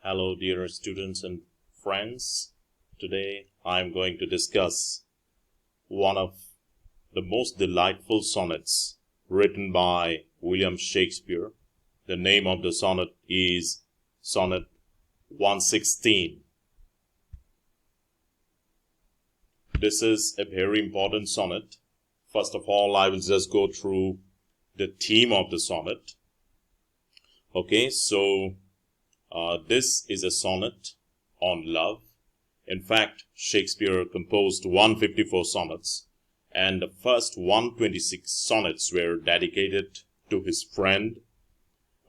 Hello, dear students and friends. Today I'm going to discuss one of the most delightful sonnets written by William Shakespeare. The name of the sonnet is Sonnet 116. This is a very important sonnet. First of all, I will just go through the theme of the sonnet. Okay, so this is a sonnet on love. In fact, Shakespeare composed 154 sonnets, and the first 126 sonnets were dedicated to his friend.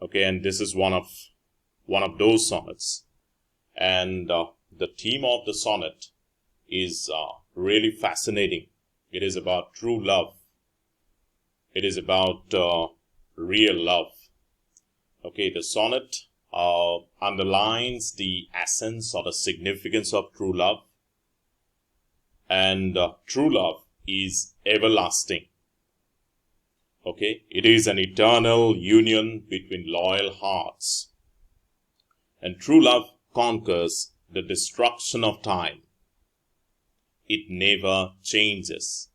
Okay, and this is one of those sonnets. And the theme of the sonnet is really fascinating. It is about true love. It is about real love. Okay, the sonnet underlines the essence or the significance of true love. And true love is everlasting. Okay, it is an eternal union between loyal hearts. And true love conquers the destruction of time. It never changes.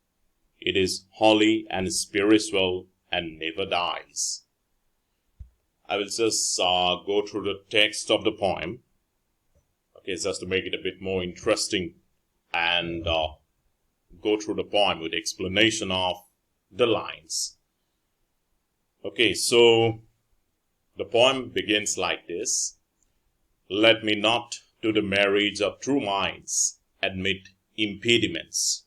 It is holy and spiritual and never dies. I will just go through the text of the poem, okay, just to make it a bit more interesting, and go through the poem with explanation of the lines. Okay, so the poem begins like this. Let me not to the marriage of true minds admit impediments.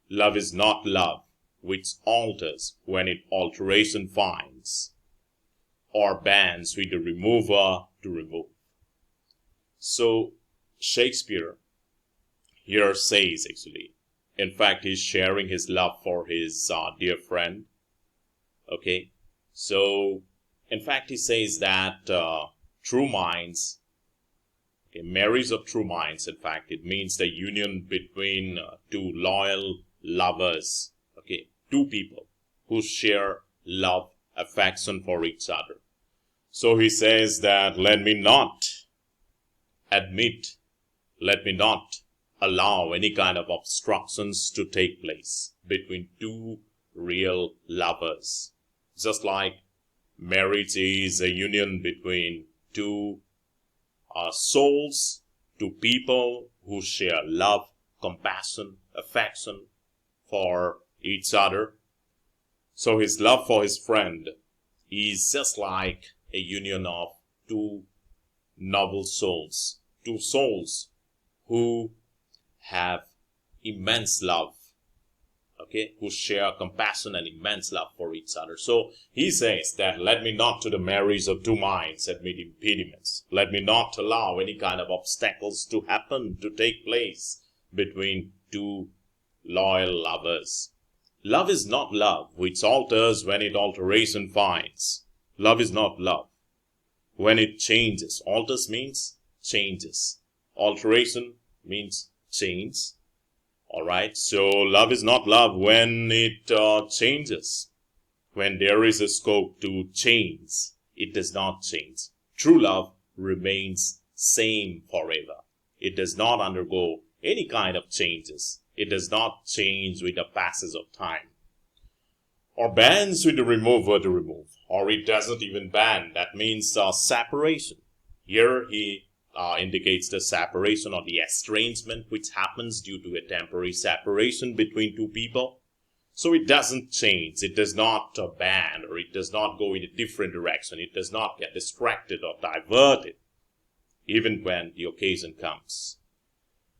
Love is not love, which alters when it alteration finds, or bans with the remover to remove. So Shakespeare here says, actually, in fact, he's sharing his love for his dear friend. Okay, so in fact, he says that true minds, marriage of true minds, in fact, it means the union between two loyal lovers, okay, two people who share love, affection for each other. So he says that let me not allow any kind of obstructions to take place between two real lovers. Just like marriage is a union between two souls, two people who share love, compassion, affection for each other. So his love for his friend is just like a union of two noble souls, two souls who have immense love, okay, who share compassion and immense love for each other. So he says that let me not to the marriage of two minds admit impediments. Let me not allow any kind of obstacles to happen, to take place between two loyal lovers. Love is not love, which alters when it alteration finds. Love is not love when it changes. Alters means changes. Alteration means change. Alright, so love is not love when it changes. When there is a scope to change, it does not change. True love remains same forever. It does not undergo any kind of changes. It does not change with the passage of time, or bans with the remover to remove, or it doesn't even ban. That means separation. Here he indicates the separation or the estrangement which happens due to a temporary separation between two people. So it doesn't change. It does not ban, or it does not go in a different direction. It does not get distracted or diverted, even when the occasion comes.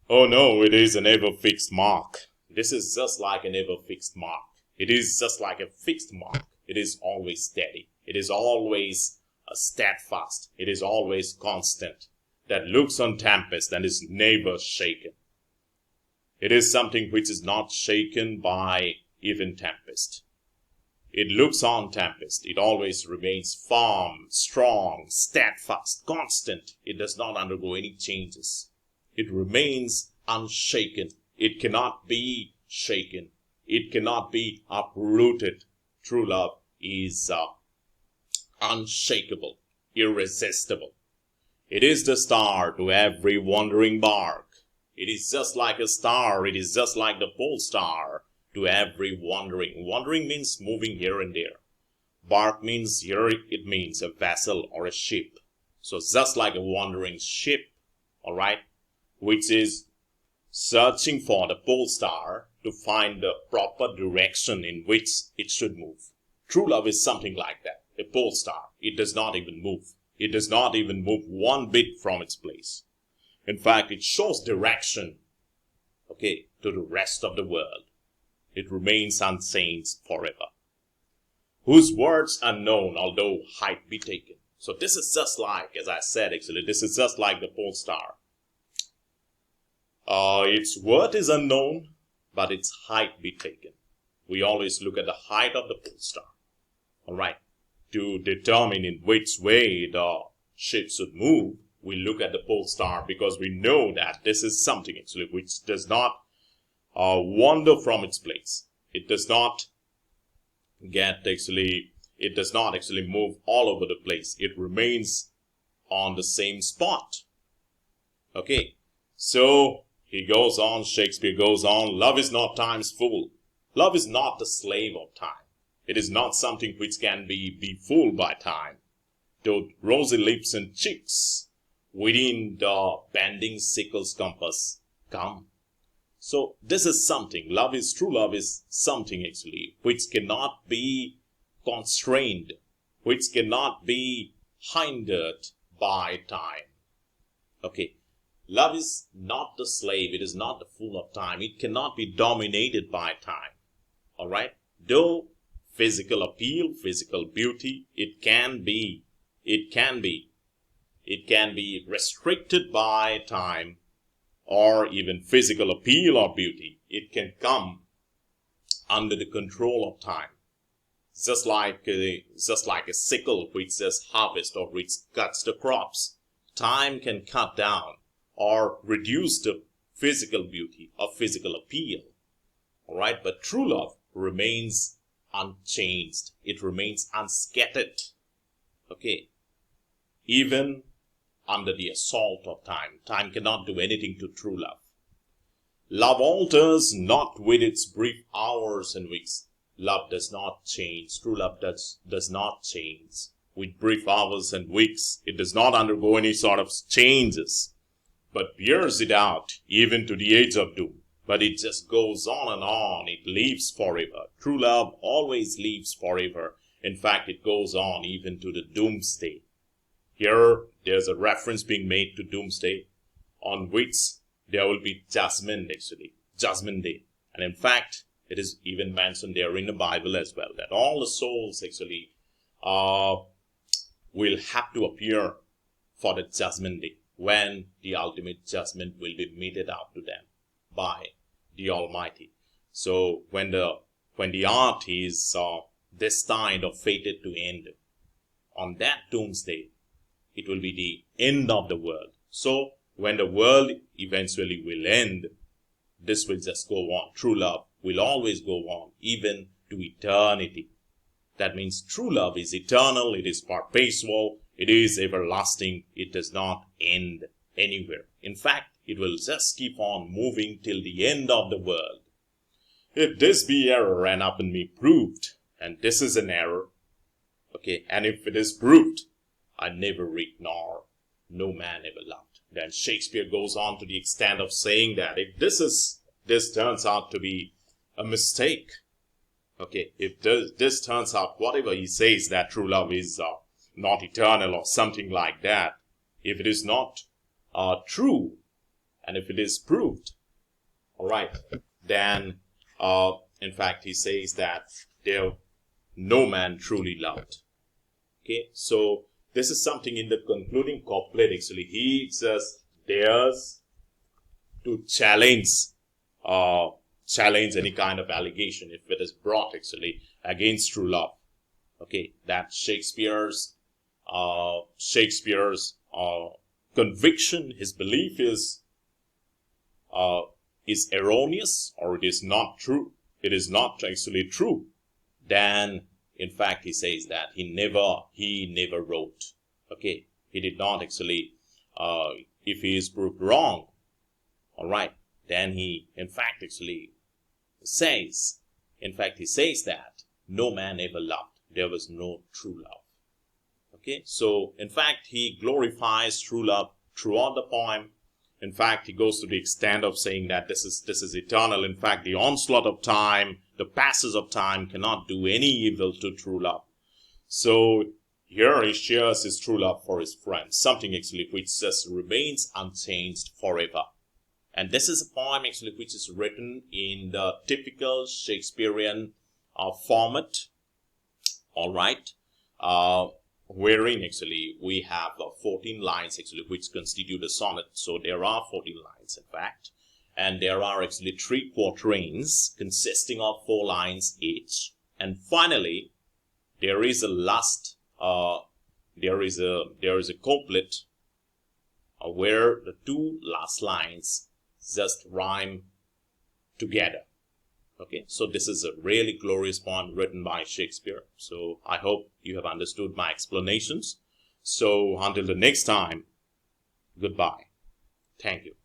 Oh no, it is an ever-fixed mark. This is just like an ever-fixed mark. It is just like a fixed mark. It is always steady. It is always steadfast. It is always constant, that looks on tempest and is never shaken. It is something which is not shaken by even tempest. It looks on tempest. It always remains firm, strong, steadfast, constant. It does not undergo any changes. It remains unshaken. It cannot be shaken. It cannot be uprooted. True love is unshakable, irresistible. It is the star to every wandering bark. It is just like a star. It is just like the pole star to every wandering. Wandering means moving here and there. Bark means here it means a vessel or a ship. So just like a wandering ship, all right, which is searching for the pole star to find the proper direction in which it should move. True love is something like that. A pole star. It does not even move. It does not even move one bit from its place. In fact, it shows direction, okay, to the rest of the world. It remains unchanged forever. Whose words are known, although height be taken. So this is just like, as I said, actually, this is just like the pole star. Its word is unknown, but its height be taken. We always look at the height of the pole star, all right, to determine in which way the ship should move. We look at the pole star because we know that this is something actually which does not wander from its place. It does not it does not actually move all over the place. It remains on the same spot. Okay, so he goes on, Shakespeare goes on, love is not time's fool. Love is not the slave of time. It is not something which can be fooled by time. Though rosy lips and cheeks within the bending sickle's compass come. So this is something, true love is something actually which cannot be constrained, which cannot be hindered by time. Okay, love is not the slave, it is not the fool of time, it cannot be dominated by time. Alright, though physical appeal, physical beauty, it can be restricted by time, or even physical appeal or beauty, it can come under the control of time. Just like a sickle which says harvest or which cuts the crops. Time can cut down or reduce the physical beauty or physical appeal. Alright, but true love remains unchanged. It remains unscattered. Okay. Even under the assault of time. Time cannot do anything to true love. Love alters not with its brief hours and weeks. Love does not change. True love does not change. With brief hours and weeks, it does not undergo any sort of changes, but bears it out even to the age of doom. But it just goes on and on. It lives forever. True love always lives forever. In fact, it goes on even to the doomsday. Here, there's a reference being made to doomsday, on which there will be judgment actually, judgment day. And in fact, it is even mentioned there in the Bible as well, that all the souls actually will have to appear for the judgment day, when the ultimate judgment will be meted out to them by the Almighty. So when the earth is destined or fated to end, on that doomsday, it will be the end of the world. So when the world eventually will end, this will just go on. True love will always go on, even to eternity. That means true love is eternal, it is perpetual, it is everlasting, it does not end anywhere. In fact, it will just keep on moving till the end of the world. If this be error and upon me proved, and this is an error, okay, and if it is proved, I never read nor no man ever loved. Then Shakespeare goes on to the extent of saying that if this turns out to be a mistake, okay, if this turns out, whatever he says that true love is not eternal or something like that, if it is not true, and if it is proved, all right, then in fact he says that there no man truly loved. Okay, so this is something in the concluding couplet actually. He just dares to challenge any kind of allegation if it is brought actually against true love. Okay, that Shakespeare's conviction, his belief is erroneous, or it is not true. It is not actually true. Then in fact, he says that he never wrote. Okay, he did not actually if he is proved wrong, all right, then he in fact actually says, he says that no man ever loved. There was no true love. Okay, so in fact, he glorifies true love throughout the poem. In fact, he goes to the extent of saying that this is eternal. In fact, the onslaught of time, the passage of time cannot do any evil to true love. So here he shares his true love for his friends, something actually which just remains unchanged forever. And this is a poem actually which is written in the typical Shakespearean format, all right, wherein actually we have 14 lines actually which constitute a sonnet. So there are 14 lines in fact, and there are actually 3 quatrains consisting of 4 lines each. And finally, there is a last, there is a couplet where the 2 last lines just rhyme together. Okay, so this is a really glorious poem written by Shakespeare. So I hope you have understood my explanations. So until the next time, goodbye. Thank you.